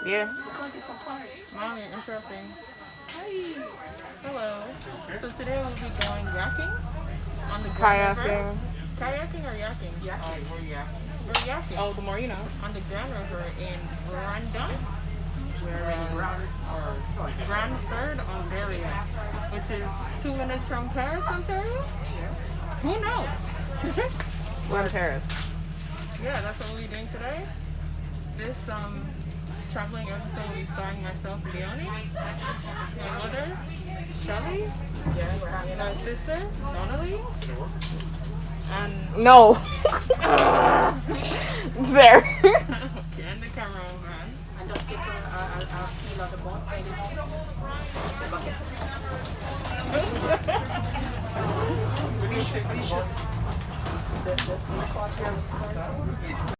Yeah. Because it's apart. Mom, you're interrupting. Hi. Hello. So today we'll be going yakking on the Grand River. Kayaking. Kayaking or yakking? We're yakking. We're yakking Oh, the more you know. on the Grand River in Brandon, We're in Brantford, Ontario, which is 2 minutes from Paris, Ontario. Yes. Who knows? We're in Paris. Yeah, that's what we'll be doing today. This traveling episode will be starring myself, Leonie, my mother, Shelley, Yeah, we're having my sister, Donnelly, and No. There. and the cameraman. and just take a feel of the bus side. We should. The spot where we started.